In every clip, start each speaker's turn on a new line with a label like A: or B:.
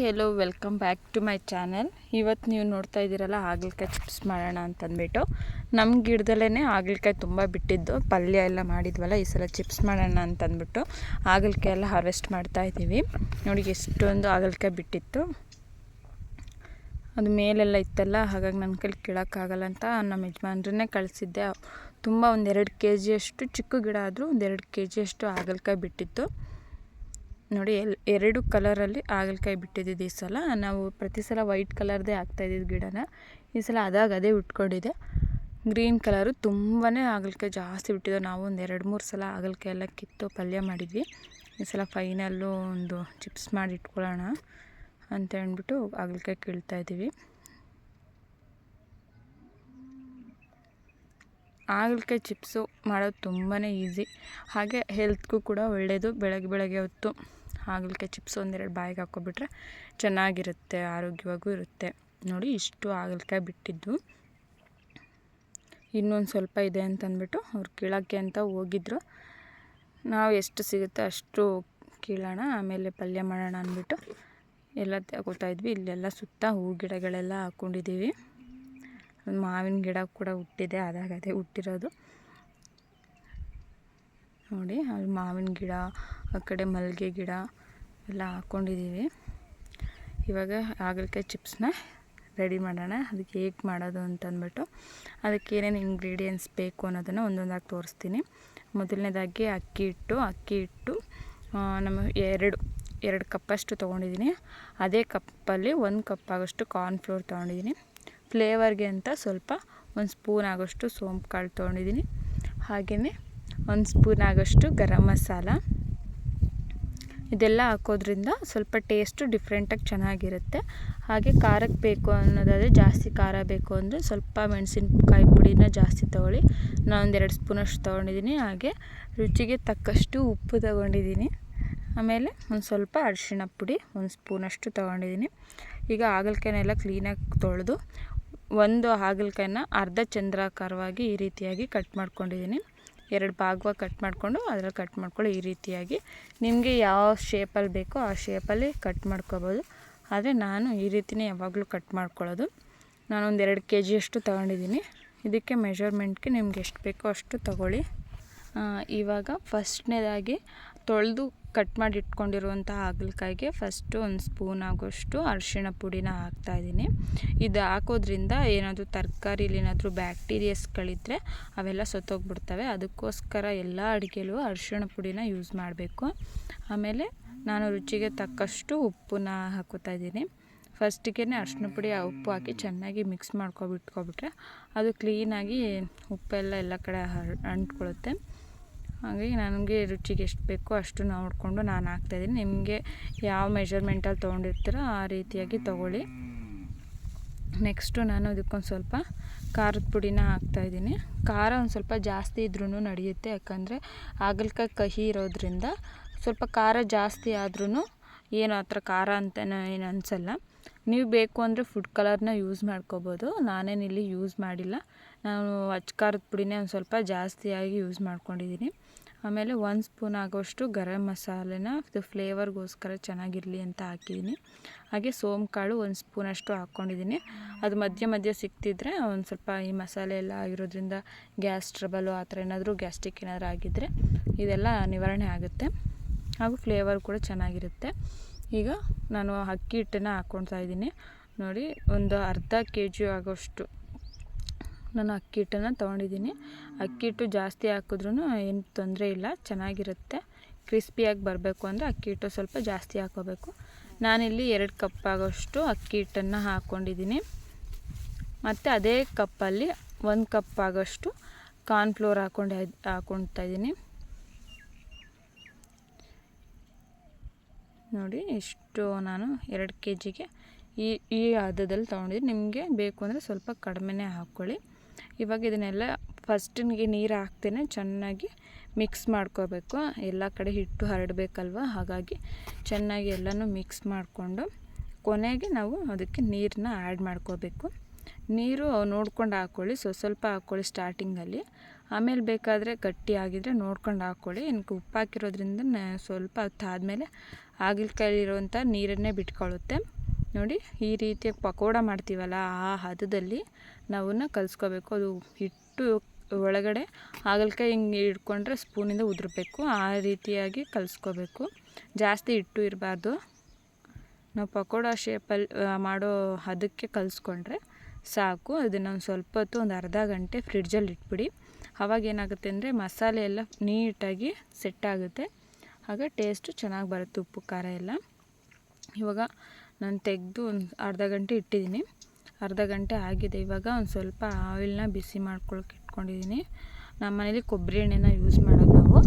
A: Hello welcome back to my channel. ಇವತ್ತು ನೀವು ನೋಡ್ತಾ ಇದ್ದೀರಲ್ಲ ಹಾಗಲಕಾಯಿ ಚಿಪ್ಸ್ ಮಾಡೋಣ ಅಂತಂದ್ಬಿಟ್ಟು ನಮ್ಮ ಗಿಡದಲ್ಲೇ ಹಾಗಲಕಾಯಿ ತುಂಬ ಬಿಟ್ಟಿದ್ದು, ಪಲ್ಯ ಎಲ್ಲ ಮಾಡಿದ್ವಲ್ಲ, ಈ ಸಲ ಚಿಪ್ಸ್ ಮಾಡೋಣ ಅಂತಂದ್ಬಿಟ್ಟು ಹಾಗಲಕಾಯಿ ಎಲ್ಲ ಹಾರ್ವೆಸ್ಟ್ ಮಾಡ್ತಾಯಿದ್ದೀವಿ. ನೋಡಿ ಎಷ್ಟೊಂದು ಹಾಗಲಕಾಯಿ ಬಿಟ್ಟಿತ್ತು, ಅದು ಮೇಲೆಲ್ಲ ಇತ್ತಲ್ಲ, ಹಾಗಾಗಿ ನನ್ನ ಕೈಲಿ ಕೀಳೋಕ್ಕಾಗಲ್ಲ ಅಂತ ನಮ್ಮ ಯಜಮಾನ್ರನ್ನೇ ಕಳಿಸಿದ್ದೆ. ತುಂಬ ಒಂದು 2 kg ಅಷ್ಟು, ಚಿಕ್ಕ ಗಿಡ ಆದರೂ ಒಂದು 2 kg ಅಷ್ಟು ಹಾಗಲಕಾಯಿ ಬಿಟ್ಟಿತ್ತು. ನೋಡಿ 2 ಕಲರಲ್ಲಿ ಹಾಗಲಕಾಯಿ ಬಿಟ್ಟಿದ್ದು. ಈ ಸಲ ನಾವು ಪ್ರತಿ ಸಲ ವೈಟ್ ಕಲರ್ದೇ ಹಾಕ್ತಾಯಿದ್ದಿದ್ದು ಗಿಡನ, ಈ ಸಲ ಅದೇ ಉಟ್ಕೊಂಡಿದೆ. ಗ್ರೀನ್ ಕಲರು ತುಂಬಾ ಹಾಗಲಕಾಯಿ ಜಾಸ್ತಿ ಬಿಟ್ಟಿದ್ದು. ನಾವು ಒಂದು 2-3 ಸಲ ಹಾಗಲಕಾಯಿ ಎಲ್ಲ ಕಿತ್ತು ಪಲ್ಯ ಮಾಡಿದ್ವಿ. ಈ ಸಲ ಫೈನಲ್ಲು ಒಂದು ಚಿಪ್ಸ್ ಮಾಡಿ ಇಟ್ಕೊಳ್ಳೋಣ ಅಂತ ಹೇಳ್ಬಿಟ್ಟು ಹಾಗಲಕಾಯಿ ಕೀಳ್ತಾಯಿದ್ದೀವಿ. ಹಾಗಲಕಾಯಿ ಚಿಪ್ಸು ಮಾಡೋದು ತುಂಬಾ ಈಸಿ, ಹಾಗೆ ಹೆಲ್ತ್ಗೂ ಕೂಡ ಒಳ್ಳೆಯದು. ಬೆಳಗ್ಗೆ ಹೊತ್ತು ಹಾಗಲಕಾಯಿ ಚಿಪ್ಸ್ ಒಂದೆರಡು ಬಾಯಿಗೆ ಹಾಕ್ಕೊಬಿಟ್ರೆ ಚೆನ್ನಾಗಿರುತ್ತೆ, ಆರೋಗ್ಯವಾಗೂ ಇರುತ್ತೆ. ನೋಡಿ ಇಷ್ಟು ಹಾಗಲಕಾಯಿ ಬಿಟ್ಟಿದ್ದು, ಇನ್ನೊಂದು ಸ್ವಲ್ಪ ಇದೆ ಅಂತಂದ್ಬಿಟ್ಟು ಅವ್ರು ಕೀಳೋಕ್ಕೆ ಅಂತ ಹೋಗಿದ್ರು. ನಾವು ಎಷ್ಟು ಸಿಗುತ್ತೆ ಅಷ್ಟು ಕೀಳೋಣ, ಆಮೇಲೆ ಪಲ್ಯ ಮಾಡೋಣ ಅಂದ್ಬಿಟ್ಟು ಎಲ್ಲ ತಗೋತಾಯಿದ್ವಿ. ಇಲ್ಲೆಲ್ಲ ಸುತ್ತ ಹೂ ಗಿಡಗಳೆಲ್ಲ ಹಾಕ್ಕೊಂಡಿದ್ದೀವಿ. ಮಾವಿನ ಗಿಡ ಕೂಡ ಹುಟ್ಟಿದೆ, ಅದೇ ಹುಟ್ಟಿರೋದು. ನೋಡಿ ಅಲ್ಲಿ ಮಾವಿನ ಗಿಡ, ಆ ಕಡೆ ಮಲ್ಲಿಗೆ ಗಿಡ ಎಲ್ಲ ಹಾಕ್ಕೊಂಡಿದ್ದೀವಿ. ಇವಾಗ ಹಾಗಲಕಾಯಿ ಚಿಪ್ಸ್ನ ರೆಡಿ ಮಾಡೋಣ. ಅದಕ್ಕೆ ಹೇಗೆ ಮಾಡೋದು ಅಂತಂದ್ಬಿಟ್ಟು ಅದಕ್ಕೆ ಏನೇನು ಇಂಗ್ರೀಡಿಯೆಂಟ್ಸ್ ಬೇಕು ಅನ್ನೋದನ್ನು ಒಂದೊಂದಾಗಿ ತೋರಿಸ್ತೀನಿ. ಮೊದಲನೇದಾಗಿ ಅಕ್ಕಿ ಹಿಟ್ಟು ನಮ್ಮ ಎರಡು ಕಪ್ಪಷ್ಟು ತೊಗೊಂಡಿದ್ದೀನಿ. ಅದೇ ಕಪ್ಪಲ್ಲಿ 1 ಕಪ್ ಆಗೋಷ್ಟು ಕಾರ್ನ್ಫ್ಲೋರ್ ತೊಗೊಂಡಿದ್ದೀನಿ. ಫ್ಲೇವರ್ಗೆ ಅಂತ ಸ್ವಲ್ಪ 1 ಸ್ಪೂನ್ ಆಗೋಷ್ಟು ಸೋಂಪು ಕಾಳು ತೊಗೊಂಡಿದ್ದೀನಿ. ಹಾಗೆಯೇ 1 ಸ್ಪೂನ್ ಆಗೋಷ್ಟು ಗರಂ ಮಸಾಲ. ಇದೆಲ್ಲ ಹಾಕೋದ್ರಿಂದ ಸ್ವಲ್ಪ ಟೇಸ್ಟು ಡಿಫ್ರೆಂಟಾಗಿ ಚೆನ್ನಾಗಿರುತ್ತೆ. ಹಾಗೆ ಖಾರಕ್ಕೆ ಬೇಕು ಅನ್ನೋದಾದರೆ, ಜಾಸ್ತಿ ಖಾರ ಬೇಕು ಅಂದರೆ ಸ್ವಲ್ಪ ಮೆಣಸಿನ್ಕಾಯಿ ಪುಡಿನ ಜಾಸ್ತಿ ತೊಗೊಳ್ಳಿ. ನಾನು 2 ಸ್ಪೂನಷ್ಟು ತೊಗೊಂಡಿದ್ದೀನಿ. ಹಾಗೆ ರುಚಿಗೆ ತಕ್ಕಷ್ಟು ಉಪ್ಪು ತೊಗೊಂಡಿದ್ದೀನಿ. ಆಮೇಲೆ ಒಂದು ಸ್ವಲ್ಪ ಅರಿಶಿಣ ಪುಡಿ 1 ಸ್ಪೂನಷ್ಟು ತೊಗೊಂಡಿದ್ದೀನಿ. ಈಗ ಹಾಗಲಕಾಯಿನೆಲ್ಲ ಕ್ಲೀನಾಗಿ ತೊಳೆದು ಒಂದು ಹಾಗಲಕಾಯಿನ ಅರ್ಧ ಚಂದ್ರಾಕಾರವಾಗಿ ಈ ರೀತಿಯಾಗಿ ಕಟ್ ಮಾಡ್ಕೊಂಡಿದ್ದೀನಿ. 2 ಭಾಗವಾಗಿ ಕಟ್ ಮಾಡಿಕೊಂಡು ಅದರಲ್ಲಿ ಕಟ್ ಮಾಡ್ಕೊಳ್ಳಿ. ಈ ರೀತಿಯಾಗಿ ನಿಮಗೆ ಯಾವ ಶೇಪಲ್ಲಿ ಬೇಕೋ ಆ ಶೇಪಲ್ಲಿ ಕಟ್ ಮಾಡ್ಕೋಬೋದು. ಆದರೆ ನಾನು ಈ ರೀತಿಯೇ ಯಾವಾಗಲೂ ಕಟ್ ಮಾಡ್ಕೊಳ್ಳೋದು. ನಾನೊಂದು 2 kg ಅಷ್ಟು ತೊಗೊಂಡಿದ್ದೀನಿ. ಇದಕ್ಕೆ ಮೆಷರ್ಮೆಂಟ್ಗೆ ನಿಮ್ಗೆ ಎಷ್ಟು ಬೇಕೋ ಅಷ್ಟು ತೊಗೊಳ್ಳಿ. ಇವಾಗ ಫಸ್ಟ್ನೇದಾಗಿ ತೊಳೆದು ಕಟ್ ಮಾಡಿ ಇಟ್ಕೊಂಡಿರುವಂಥ ಹಾಗಲಕಾಯಿಗೆ ಫಸ್ಟು 1 ಸ್ಪೂನ್ ಆಗೋಷ್ಟು ಅರಿಶಿಣ ಪುಡಿನ ಹಾಕ್ತಾಯಿದ್ದೀನಿ. ಇದು ಹಾಕೋದ್ರಿಂದ ಏನಾದರೂ ತರಕಾರಿಲಿ ಏನಾದರೂ ಬ್ಯಾಕ್ಟೀರಿಯಸ್ಗಳಿದ್ದರೆ ಅವೆಲ್ಲ ಸತ್ತೋಗ್ಬಿಡ್ತವೆ. ಅದಕ್ಕೋಸ್ಕರ ಎಲ್ಲ ಅಡುಗೆಲೂ ಅರಿಶಿಣ ಪುಡಿನ ಯೂಸ್ ಮಾಡಬೇಕು. ಆಮೇಲೆ ನಾನು ರುಚಿಗೆ ತಕ್ಕಷ್ಟು ಉಪ್ಪನ್ನ ಹಾಕೋತಾಯಿದ್ದೀನಿ. ಫಸ್ಟಿಗೆ ಅರಿಶಿಣ ಪುಡಿ ಉಪ್ಪು ಹಾಕಿ ಚೆನ್ನಾಗಿ ಮಿಕ್ಸ್ ಮಾಡ್ಕೊಬಿಟ್ರೆ ಅದು ಕ್ಲೀನಾಗಿ ಉಪ್ಪೆಲ್ಲ ಎಲ್ಲ ಕಡೆ ಅಂಟ್ಕೊಳ್ಳುತ್ತೆ. ಹಾಗಾಗಿ ನನಗೆ ರುಚಿಗೆ ಎಷ್ಟು ಬೇಕೋ ಅಷ್ಟು ನೋಡಿಕೊಂಡು ನಾನು ಹಾಕ್ತಾಯಿದ್ದೀನಿ. ನಿಮಗೆ ಯಾವ ಮೆಷರ್ಮೆಂಟಲ್ಲಿ ತೊಗೊಂಡಿರ್ತೀರೋ ಆ ರೀತಿಯಾಗಿ ತೊಗೊಳ್ಳಿ. ನೆಕ್ಸ್ಟು ನಾನು ಇದಕ್ಕೊಂದು ಸ್ವಲ್ಪ ಖಾರದ ಪುಡಿನ ಹಾಕ್ತಾಯಿದ್ದೀನಿ. ಖಾರ ಒಂದು ಸ್ವಲ್ಪ ಜಾಸ್ತಿ ಇದ್ರೂ ನಡೆಯುತ್ತೆ, ಯಾಕಂದರೆ ಹಾಗಲಕಾಯಿ ಕಹಿ ಇರೋದ್ರಿಂದ ಸ್ವಲ್ಪ ಖಾರ ಜಾಸ್ತಿ ಆದ್ರೂ ಏನು ಆ ಥರ ಖಾರ ಅಂತ ಏನು ಅನಿಸಲ್ಲ. ನೀವು ಬೇಕು ಅಂದರೆ ಫುಡ್ ಕಲರ್ನ ಯೂಸ್ ಮಾಡ್ಕೋಬೋದು. ನಾನೇನಿಲ್ಲಿ ಯೂಸ್ ಮಾಡಿಲ್ಲ. ನಾನು ಖಾರದ ಪುಡಿನೇ ಒಂದು ಸ್ವಲ್ಪ ಜಾಸ್ತಿಯಾಗಿ ಯೂಸ್ ಮಾಡ್ಕೊಂಡಿದ್ದೀನಿ. ಆಮೇಲೆ 1 ಸ್ಪೂನ್ ಆಗೋಷ್ಟು ಗರಂ ಮಸಾಲೆನ ಇದು ಫ್ಲೇವರ್ಗೋಸ್ಕರ ಚೆನ್ನಾಗಿರಲಿ ಅಂತ ಹಾಕಿದ್ದೀನಿ. ಹಾಗೆ ಸೋಂಪು ಕಾಳು 1 ಸ್ಪೂನಷ್ಟು ಹಾಕ್ಕೊಂಡಿದ್ದೀನಿ. ಅದು ಮಧ್ಯೆ ಸಿಕ್ತಿದ್ರೆ ಒಂದು ಸ್ವಲ್ಪ ಈ ಮಸಾಲೆ ಎಲ್ಲ ಆಗಿರೋದ್ರಿಂದ ಗ್ಯಾಸ್ ಟ್ರಬಲು ಆ ಥರ ಏನಾದರೂ ಗ್ಯಾಸ್ಟ್ರಿಕ್ ಏನಾದರೂ ಆಗಿದ್ದರೆ ಇದೆಲ್ಲ ನಿವಾರಣೆ ಆಗುತ್ತೆ. ಹಾಗೂ ಫ್ಲೇವರ್ ಕೂಡ ಚೆನ್ನಾಗಿರುತ್ತೆ. ಈಗ ನಾನು ಅಕ್ಕಿ ಹಿಟ್ಟನ್ನು ಹಾಕ್ಕೊಳ್ತಾ ಇದ್ದೀನಿ. ನೋಡಿ ಒಂದು ಅರ್ಧ kg ಆಗೋಷ್ಟು ನಾನು ಅಕ್ಕಿ ಹಿಟ್ಟನ್ನು ತೊಗೊಂಡಿದ್ದೀನಿ. ಅಕ್ಕಿ ಹಿಟ್ಟು ಜಾಸ್ತಿ ಹಾಕಿದ್ರೂ ಏನು ತೊಂದರೆ ಇಲ್ಲ, ಚೆನ್ನಾಗಿರುತ್ತೆ. ಕ್ರಿಸ್ಪಿಯಾಗಿ ಬರಬೇಕು ಅಂದರೆ ಅಕ್ಕಿ ಹಿಟ್ಟು ಸ್ವಲ್ಪ ಜಾಸ್ತಿ ಹಾಕ್ಕೋಬೇಕು. ನಾನಿಲ್ಲಿ 2 ಕಪ್ ಆಗೋಷ್ಟು ಅಕ್ಕಿ ಹಿಟ್ಟನ್ನು ಹಾಕ್ಕೊಂಡಿದ್ದೀನಿ. ಮತ್ತು ಅದೇ ಕಪ್ಪಲ್ಲಿ 1 ಕಪ್ ಆಗೋಷ್ಟು ಕಾರ್ನ್ಫ್ಲೋರ್ ಹಾಕ್ಕೊಳ್ತಾ ಇದ್ದೀನಿ. ನೋಡಿ ಇಷ್ಟು ನಾನು 2 kgಗೆ ಈ ಹದದಲ್ಲಿ ತೊಗೊಂಡಿದ್ದೀನಿ. ನಿಮಗೆ ಬೇಕು ಅಂದರೆ ಸ್ವಲ್ಪ ಕಡಿಮೆನೇ ಹಾಕ್ಕೊಳ್ಳಿ. ಇವಾಗ ಇದನ್ನೆಲ್ಲ ಫಸ್ಟಿಗೆ ನೀರು ಹಾಕ್ತೇನೆ ಚೆನ್ನಾಗಿ ಮಿಕ್ಸ್ ಮಾಡ್ಕೋಬೇಕು. ಎಲ್ಲ ಕಡೆ ಹಿಟ್ಟು ಹರಡಬೇಕಲ್ವ, ಹಾಗಾಗಿ ಚೆನ್ನಾಗಿ ಎಲ್ಲನೂ ಮಿಕ್ಸ್ ಮಾಡಿಕೊಂಡು ಕೊನೆಗೆ ನಾವು ಅದಕ್ಕೆ ನೀರನ್ನ ಆ್ಯಡ್ ಮಾಡ್ಕೋಬೇಕು. ನೀರು ನೋಡ್ಕೊಂಡು ಹಾಕ್ಕೊಳ್ಳಿ, ಸ್ವಲ್ಪ ಹಾಕ್ಕೊಳ್ಳಿ ಸ್ಟಾರ್ಟಿಂಗಲ್ಲಿ. ಆಮೇಲೆ ಬೇಕಾದರೆ ಗಟ್ಟಿ ಆಗಿದ್ದರೆ ನೋಡ್ಕೊಂಡು ಹಾಕ್ಕೊಳ್ಳಿ. ಏನಕ್ಕೆ ಉಪ್ಪು ಹಾಕಿರೋದ್ರಿಂದ ಸ್ವಲ್ಪ ಹೊತ್ತು ಆದಮೇಲೆ ಹಾಗಲಕಾಯಿಲಿರುವಂಥ ನೀರನ್ನೇ ಬಿಟ್ಕೊಳ್ಳುತ್ತೆ. ನೋಡಿ ಈ ರೀತಿಯಾಗಿ ಪಕೋಡ ಮಾಡ್ತೀವಲ್ಲ ಆ ಹದದಲ್ಲಿ ನಾವನ್ನ ಕಲಿಸ್ಕೋಬೇಕು. ಅದು ಹಿಟ್ಟು ಒಳಗಡೆ ಹಾಗಲಕಾಯಿ ಹಿಂಗೆ ಹಿಡ್ಕೊಂಡ್ರೆ ಸ್ಪೂನಿಂದ ಉದುರಬೇಕು, ಆ ರೀತಿಯಾಗಿ ಕಲಿಸ್ಕೋಬೇಕು. ಜಾಸ್ತಿ ಹಿಟ್ಟು ಇರಬಾರ್ದು. ನಾವು ಪಕೋಡ ಶೇಪಲ್ಲಿ ಮಾಡೋ ಹದಕ್ಕೆ ಕಲಿಸ್ಕೊಂಡ್ರೆ ಸಾಕು. ಅದನ್ನು ಒಂದು ಸ್ವಲ್ಪ ಹೊತ್ತು, ಒಂದು ಅರ್ಧ ಗಂಟೆ ಫ್ರಿಡ್ಜಲ್ಲಿ ಇಟ್ಬಿಡಿ. ಆವಾಗ ಏನಾಗುತ್ತೆ ಅಂದರೆ ಮಸಾಲೆ ಎಲ್ಲ ನೀಟಾಗಿ ಸೆಟ್ ಆಗುತ್ತೆ, ಆಗ ಟೇಸ್ಟು ಚೆನ್ನಾಗಿ ಬರುತ್ತೆ, ಉಪ್ಪು ಖಾರ ಎಲ್ಲ. ಇವಾಗ ನಾನು ತೆಗೆದು ಒಂದು ಅರ್ಧ ಗಂಟೆ ಇಟ್ಟಿದ್ದೀನಿ. ಅರ್ಧ ಗಂಟೆ ಆಗಿದೆ. ಇವಾಗ ಒಂದು ಸ್ವಲ್ಪ ಆಯಿಲ್ನ ಬಿಸಿ ಮಾಡ್ಕೊಳಕ್ಕೆ ಇಟ್ಕೊಂಡಿದ್ದೀನಿ. ನಮ್ಮ ಮನೇಲಿ ಕೊಬ್ಬರಿ ಎಣ್ಣೆನ ಯೂಸ್ ಮಾಡೋದು ನಾವು,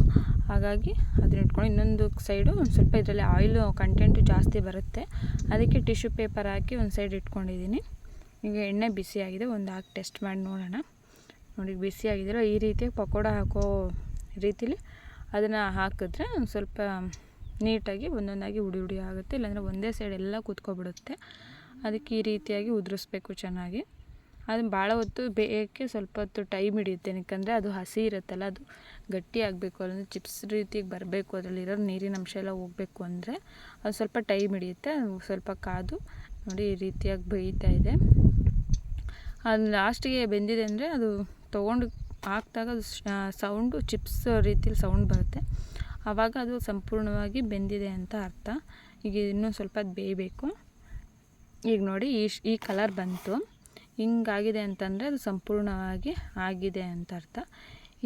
A: ಹಾಗಾಗಿ ಅದನ್ನ ಇಟ್ಕೊಂಡು ಇನ್ನೊಂದು ಸೈಡು ಒಂದು ಸ್ವಲ್ಪ ಇದರಲ್ಲಿ ಆಯಿಲು ಕಂಟೆಂಟು ಜಾಸ್ತಿ ಬರುತ್ತೆ, ಅದಕ್ಕೆ ಟಿಶ್ಯೂ ಪೇಪರ್ ಹಾಕಿ ಒಂದು ಸೈಡ್ ಇಟ್ಕೊಂಡಿದ್ದೀನಿ. ಈಗ ಎಣ್ಣೆ ಬಿಸಿಯಾಗಿದೆ, ಒಂದು ಹಾಕಿ ಟೆಸ್ಟ್ ಮಾಡಿ ನೋಡೋಣ. ನೋಡಿ ಬಿಸಿಯಾಗಿದ್ದೀರೋ ಈ ರೀತಿಯಾಗಿ ಪಕೋಡ ಹಾಕೋ ರೀತಿಲಿ ಅದನ್ನು ಹಾಕಿದ್ರೆ ಒಂದು ಸ್ವಲ್ಪ ನೀಟಾಗಿ ಒಂದೊಂದಾಗಿ ಉಡಿ ಆಗುತ್ತೆ, ಇಲ್ಲಾಂದರೆ ಒಂದೇ ಸೈಡ್ ಎಲ್ಲ ಕೂತ್ಕೊಬಿಡುತ್ತೆ. ಅದಕ್ಕೆ ಈ ರೀತಿಯಾಗಿ ಉದುರಿಸ್ಬೇಕು ಚೆನ್ನಾಗಿ. ಅದನ್ನು ಭಾಳ ಹೊತ್ತು ಬೇಯಕ್ಕೆ ಸ್ವಲ್ಪ ಹೊತ್ತು ಟೈಮ್ ಹಿಡಿಯುತ್ತೆ, ಯಾಕಂದರೆ ಅದು ಹಸಿ ಇರುತ್ತಲ್ಲ, ಅದು ಗಟ್ಟಿ ಆಗಬೇಕು, ಅಲ್ಲಂದರೆ ಚಿಪ್ಸ್ ರೀತಿಗೆ ಬರಬೇಕು, ಅದರಲ್ಲಿರೋ ನೀರಿನ ಅಂಶ ಎಲ್ಲ ಹೋಗಬೇಕು ಅಂದರೆ ಅದು ಸ್ವಲ್ಪ ಟೈಮ್ ಹಿಡಿಯುತ್ತೆ. ಅದು ಸ್ವಲ್ಪ ಕಾದು ನೋಡಿ ಈ ರೀತಿಯಾಗಿ ಬೇಯ್ತಾ ಇದೆ. ಅದು ಲಾಸ್ಟಿಗೆ ಬೆಂದಿದೆ ಅಂದರೆ ಅದು ತೊಗೊಂಡು ಹಾಕಿದಾಗ ಅದು ಸೌಂಡು ಚಿಪ್ಸ್ ರೀತಿಲಿ ಸೌಂಡ್ ಬರುತ್ತೆ, ಆವಾಗ ಅದು ಸಂಪೂರ್ಣವಾಗಿ ಬೆಂದಿದೆ ಅಂತ ಅರ್ಥ. ಈಗ ಇನ್ನೂ ಸ್ವಲ್ಪ ಬೇಯಬೇಕು. ಈಗ ನೋಡಿ ಈ ಕಲರ್ ಬಂತು, ಹಿಂಗಾಗಿದೆ ಅಂತಂದರೆ ಅದು ಸಂಪೂರ್ಣವಾಗಿ ಆಗಿದೆ ಅಂತ ಅರ್ಥ.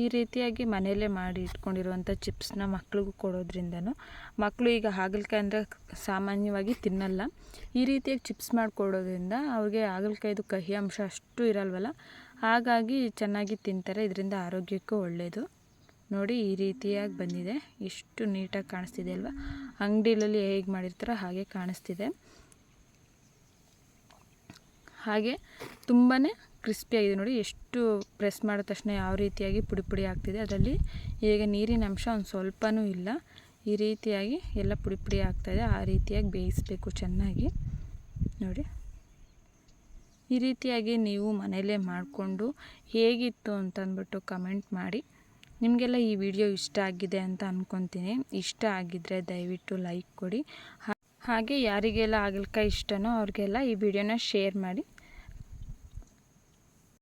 A: ಈ ರೀತಿಯಾಗಿ ಮನೆಯಲ್ಲೇ ಮಾಡಿ ಇಟ್ಕೊಂಡಿರುವಂಥ ಚಿಪ್ಸ್ನ ಮಕ್ಳಿಗೂ ಕೊಡೋದ್ರಿಂದನೂ, ಮಕ್ಕಳು ಈಗ ಹಾಗಲಕಾಯಿ ಅಂದರೆ ಸಾಮಾನ್ಯವಾಗಿ ತಿನ್ನಲ್ಲ, ಈ ರೀತಿಯಾಗಿ ಚಿಪ್ಸ್ ಮಾಡಿಕೊಡೋದ್ರಿಂದ ಅವ್ರಿಗೆ ಹಾಗಲಕಾಯ್ದು ಕಹಿ ಅಂಶ ಅಷ್ಟು ಇರಲ್ವಲ್ಲ, ಹಾಗಾಗಿ ಚೆನ್ನಾಗಿ ತಿಂತಾರೆ. ಇದರಿಂದ ಆರೋಗ್ಯಕ್ಕೂ ಒಳ್ಳೆಯದು. ನೋಡಿ ಈ ರೀತಿಯಾಗಿ ಬಂದಿದೆ, ಎಷ್ಟು ನೀಟಾಗಿ ಕಾಣಿಸ್ತಿದೆ ಅಲ್ವಾ, ಅಂಗಡಿಯಲ್ಲಿ ಹೇಗೆ ಮಾಡಿರ್ತಾರೋ ಹಾಗೆ ಕಾಣಿಸ್ತಿದೆ. ಹಾಗೆ ತುಂಬಾ ಕ್ರಿಸ್ಪಿಯಾಗಿದೆ. ನೋಡಿ ಎಷ್ಟು ಪ್ರೆಸ್ ಮಾಡಿದ ತಕ್ಷಣ ಯಾವ ರೀತಿಯಾಗಿ ಪುಡಿ ಪುಡಿ ಆಗ್ತಿದೆ, ಅದರಲ್ಲಿ ಈಗ ನೀರಿನ ಅಂಶ ಒಂದು ಸ್ವಲ್ಪನೂ ಇಲ್ಲ. ಈ ರೀತಿಯಾಗಿ ಎಲ್ಲ ಪುಡಿ ಪುಡಿ ಆಗ್ತಾಯಿದೆ, ಆ ರೀತಿಯಾಗಿ ಬೇಯಿಸಬೇಕು ಚೆನ್ನಾಗಿ. ನೋಡಿ ಈ ರೀತಿಯಾಗಿ ನೀವು ಮನೆಯಲ್ಲೇ ಮಾಡಿಕೊಂಡು ಹೇಗಿತ್ತು ಅಂತಂದ್ಬಿಟ್ಟು ಕಮೆಂಟ್ ಮಾಡಿ. ನಿಮಗೆಲ್ಲ ಈ ವಿಡಿಯೋ ಇಷ್ಟ ಆಗಿದೆ ಅಂತ ಅಂದ್ಕೊತೀನಿ. ಇಷ್ಟ ಆಗಿದ್ದರೆ ದಯವಿಟ್ಟು ಲೈಕ್ ಕೊಡಿ. ಹಾಗೆ ಯಾರಿಗೆಲ್ಲ ಹಾಗಲಕಾಯಿ ಇಷ್ಟನೋ ಅವ್ರಿಗೆಲ್ಲ ಈ ವಿಡಿಯೋನ ಶೇರ್ ಮಾಡಿ.